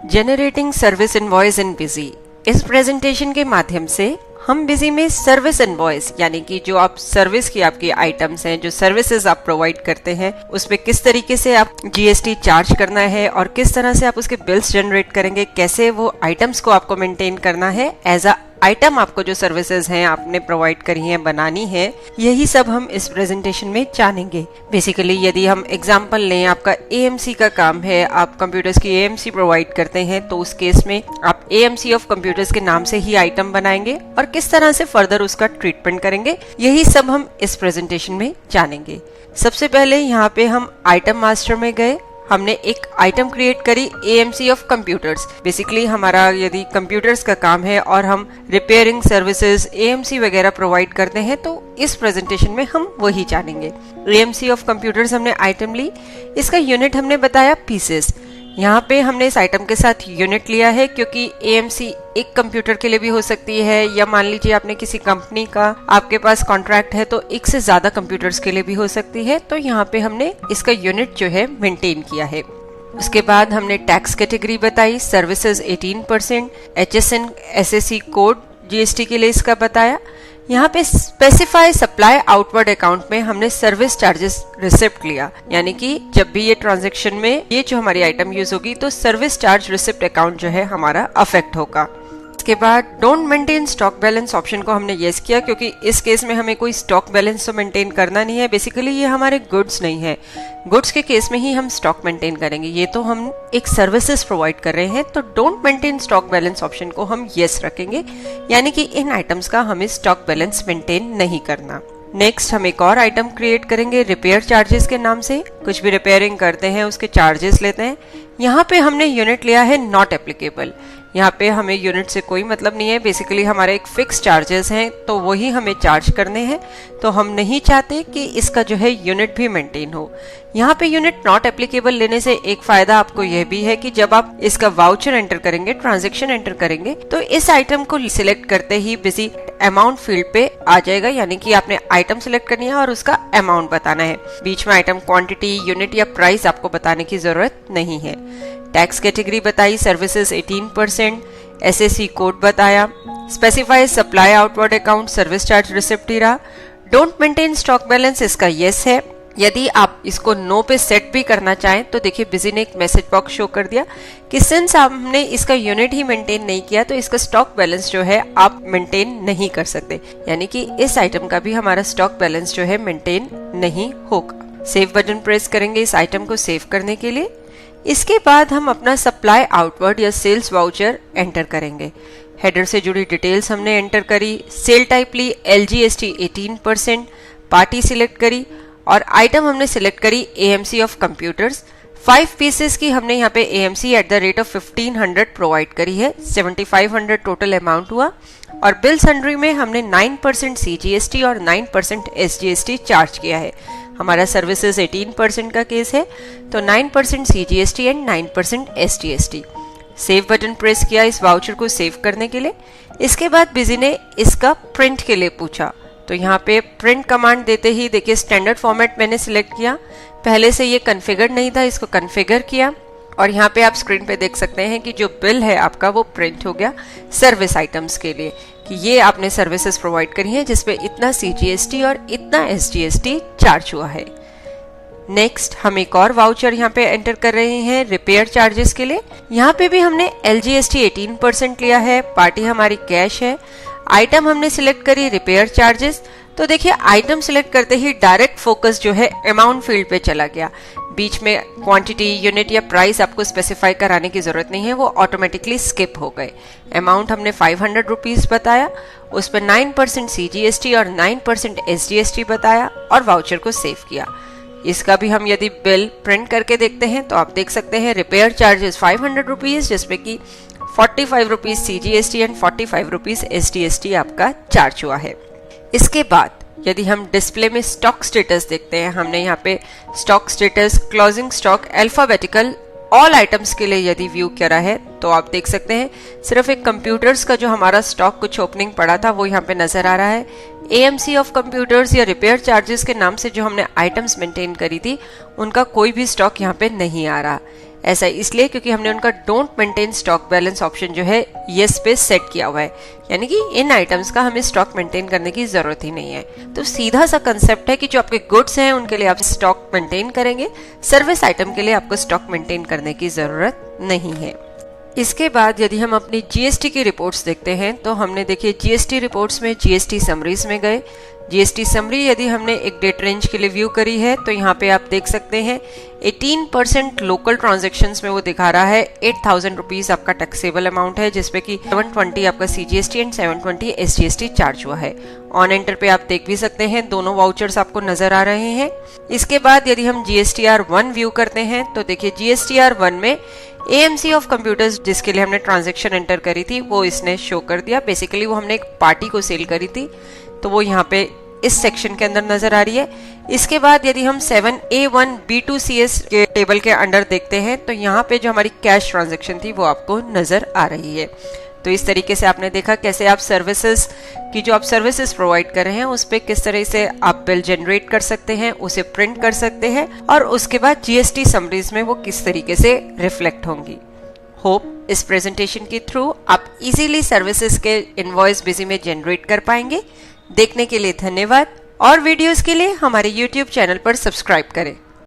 Generating service invoice इन busy. इस presentation के माध्यम से हम बिजी में सर्विस इनवॉइस यानी कि जो आप सर्विस की आपकी आइटम्स हैं, जो सर्विसेज आप प्रोवाइड करते हैं, उसमें किस तरीके से आप जीएसटी चार्ज करना है और किस तरह से आप उसके बिल्स जनरेट करेंगे, कैसे वो आइटम्स को आपको मेंटेन करना है एज अ आइटम, आपको जो सर्विसेज हैं आपने प्रोवाइड करी हैं, बनानी है, यही सब हम इस प्रेजेंटेशन में जानेंगे। बेसिकली यदि हम एग्जांपल लें, आपका एएमसी का काम है, आप कंप्यूटर्स की एएमसी प्रोवाइड करते हैं, तो उस केस में आप एएमसी ऑफ कंप्यूटर्स के नाम से ही आइटम बनाएंगे और किस तरह से फर्दर उसका ट्रीटमेंट करेंगे, यही सब हम इस प्रेजेंटेशन में जानेंगे। सबसे पहले यहाँ पे हम आइटम मास्टर में गए, हमने एक आइटम क्रिएट करी एएमसी ऑफ कंप्यूटर्स। बेसिकली हमारा यदि कंप्यूटर्स का काम है और हम रिपेयरिंग सर्विसेज एएमसी वगैरह प्रोवाइड करते हैं, तो इस प्रेजेंटेशन में हम वही जानेंगे। एएमसी ऑफ कंप्यूटर्स हमने आइटम ली, इसका यूनिट हमने बताया पीसेस। यहाँ पे हमने इस आइटम के साथ यूनिट लिया है क्योंकि एएमसी एक कंप्यूटर के लिए भी हो सकती है, या मान लीजिए आपने किसी कंपनी का आपके पास कॉन्ट्रैक्ट है तो एक से ज्यादा कंप्यूटर्स के लिए भी हो सकती है। तो यहाँ पे हमने इसका यूनिट जो है मेंटेन किया है। उसके बाद हमने टैक्स कैटेगरी बताई, services 18%, HSN SAC code GST के लिए इसका बताया। यहाँ पे स्पेसिफाई सप्लाई आउटवर्ड अकाउंट में हमने सर्विस चार्जेस रिसिप्ट लिया, यानी कि जब भी ये ट्रांजैक्शन में ये जो हमारी आइटम यूज होगी तो सर्विस चार्ज रिसिप्ट अकाउंट जो है हमारा अफेक्ट होगा। इसके बाद don't maintain stock balance option को हमने येस किया क्योंकि इस केस में हमें कोई स्टॉक बैलेंस तो मेंटेन करना नहीं है। बेसिकली ये हमारे गुड्स नहीं है, गुड्स के केस में ही हम स्टॉक मेंटेन करेंगे, ये तो हम एक सर्विसेज प्रोवाइड कर रहे हैं, तो don't maintain stock balance option को हम येस रखेंगे, यानी कि इन आइटम्स का हमें स्टॉक बैलेंस मेंटेन नहीं करना। नेक्स्ट हम एक और आइटम क्रिएट करेंगे रिपेयर चार्जेस के नाम से। कुछ भी रिपेयरिंग करते हैं उसके चार्जेस लेते हैं। यहाँ पे हमने यूनिट लिया है नॉट एप्लीकेबल। यहाँ पे हमें यूनिट से कोई मतलब नहीं है, बेसिकली हमारे एक फिक्स चार्जेस हैं तो वही हमें चार्ज करने हैं, तो हम नहीं चाहते कि इसका जो है यूनिट भी मेंटेन हो। यहाँ पे यूनिट नॉट एप्लीकेबल लेने से एक फायदा आपको यह भी है कि जब आप इसका वाउचर एंटर करेंगे, ट्रांजैक्शन एंटर करेंगे, तो इस आइटम को सिलेक्ट करते ही बिजी अमाउंट फील्ड पे आ जाएगा, यानी कि आपने आइटम सिलेक्ट करनी है और उसका अमाउंट बताना है। बीच में आइटम क्वांटिटी, यूनिट या प्राइस आपको बताने की जरूरत नहीं है। टैक्स कैटेगरी बताई, सर्विसेज 18%, SAC कोड बताया, specify supply outward account, service charge receipt ही रहा। डोंट मेंटेन स्टॉक बैलेंस इसका येस है। यदि आप इसको नो पे सेट भी करना चाहें तो देखिए बिजी ने एक मैसेज बॉक्स शो कर दिया कि सिंस आपने इसका यूनिट ही मेंटेन नहीं किया तो इसका स्टॉक बैलेंस जो है आप मेंटेन नहीं कर सकते, यानी कि इस आइटम का भी हमारा स्टॉक बैलेंस जो है मेंटेन नहीं होगा। सेव बटन प्रेस करेंगे इस आइटम को सेव करने के लिए। इसके बाद हम अपना सप्लाई आउटवर्ड या सेल्स वाउचर एंटर करेंगे। हेडर से जुड़ी डिटेल्स हमने एंटर करी, सेल टाइप ली LGST 18%, पार्टी सिलेक्ट करी और आइटम हमने सिलेक्ट करी एएमसी ऑफ कंप्यूटर्स। 5 पीसेस की हमने यहाँ पे AMC @ 1500 प्रोवाइड करी है, 7500 टोटल अमाउंट हुआ। और बिल सन्ड्री में हमने 9% CGST और 9% SGST चार्ज किया है। हमारा सर्विसेज 18% का केस है, तो 9% CGST and 9% SGST। Save button press किया इस वाउचर को सेव करने के लिए। इसके बाद बिजी ने इसका प्रिंट के लिए पूछा, तो यहाँ पे प्रिंट कमांड देते ही देखिए स्टैंडर्ड फॉर्मेट मैंने सिलेक्ट किया, पहले से ये कॉन्फ़िगर नहीं था, इसको कॉन्फ़िगर किया और यहाँ पे आप स्क्रीन पे देख सकते हैं कि जो बिल है आपका वो प्रिंट हो गया सर्विस आइटम्स के लिए, कि ये आपने सर्विसेज प्रोवाइड करी है जिसपे इतना CGST और इतना SGST चार्ज हुआ है। नेक्स्ट हम एक और वाउचर यहाँ पे एंटर कर रहे हैं रिपेयर चार्जेस के लिए। यहाँ पे भी हमने LGST 18% लिया है, पार्टी हमारी कैश है, आइटम हमने सिलेक्ट करी रिपेयर चार्जेस। तो देखिए आइटम सिलेक्ट करते ही डायरेक्ट फोकस जो है अमाउंट फील्ड पे चला गया, बीच में क्वांटिटी, यूनिट या प्राइस आपको स्पेसिफाई कराने की जरूरत नहीं है, वो ऑटोमेटिकली स्किप हो गए। अमाउंट हमने 500 रुपीज बताया, उस पर 9% CGST और 9% SGST बताया और वाउचर को सेव किया। इसका भी हम यदि बिल प्रिंट करके देखते हैं तो आप देख सकते हैं रिपेयर चार्जेस 500 रुपीज, जिसमें कि 45 rupees CGST and 45 rupees SGST आपका चार्ज हुआ है। इसके बाद यदि हम डिस्प्ले में स्टॉक स्टेटस देखते हैं, हमने यहाँ पे stock status, closing stock, alphabetical all items के लिए यदि व्यू करा है तो आप देख सकते हैं सिर्फ एक कंप्यूटर्स का जो हमारा स्टॉक कुछ ओपनिंग पड़ा था वो यहाँ पे नजर आ रहा है। AMC ऑफ कंप्यूटर्स या रिपेयर चार्जेस के नाम से जो हमने आइटम्स मेंटेन करी थी उनका कोई भी स्टॉक यहाँ पे नहीं आ रहा। ऐसा इसलिए क्योंकि हमने उनका don't maintain stock balance option जो है यस पे सेट किया हुआ है, यानी कि इन आइटम्स का हमें स्टॉक मेंटेन करने की जरूरत ही नहीं है। तो सीधा सा कंसेप्ट है कि जो आपके गुड्स हैं उनके लिए आप स्टॉक मेंटेन करेंगे, सर्विस आइटम के लिए आपको स्टॉक मेंटेन करने की जरूरत नहीं है। इसके बाद यदि हम अपनी जीएसटी की रिपोर्ट्स देखते हैं तो हमने देखिए जीएसटी रिपोर्ट्स में जीएसटी समरीज में गए। जीएसटी समरी यदि हमने एक डेट रेंज के लिए व्यू करी है तो यहाँ पे आप देख सकते हैं 18% लोकल ट्रांजैक्शंस में वो दिखा रहा है 8,000 रुपीज आपका टैक्सेबल अमाउंट है, जिसपे कि 720 आपका सीजीएसटी एंड 720 एसजीएसटी चार्ज हुआ है। ऑन एंटर पे आप देख भी सकते हैं दोनों वाउचर्स आपको नजर आ रहे हैं। इसके बाद यदि हम GSTR1 व्यू करते हैं तो देखिए GSTR1 में AMC ऑफ कंप्यूटर्स जिसके लिए हमने ट्रांजैक्शन एंटर करी थी वो इसने शो कर दिया। बेसिकली वो हमने एक पार्टी को सेल करी थी तो वो यहाँ पे इस सेक्शन के अंदर नजर आ रही है। इसके बाद यदि हम 7A1 B2CS के टेबल के अंडर देखते हैं तो यहाँ पे जो हमारी कैश ट्रांजैक्शन थी वो आपको नजर आ रही है। तो इस तरीके से आपने देखा कैसे आप सर्विसेज की जो आप सर्विसेज प्रोवाइड कर रहे हैं उस पे किस तरह से आप बिल जनरेट कर सकते हैं, उसे प्रिंट कर सकते हैं और उसके बाद जीएसटी समरीज में वो किस तरीके से रिफ्लेक्ट होंगी। होप इस प्रेजेंटेशन के थ्रू आप इजीली सर्विसेज के इनवॉइस बिजी में जनरेट कर पाएंगे। देखने के लिए धन्यवाद और वीडियोस के लिए हमारे YouTube चैनल पर सब्सक्राइब करें।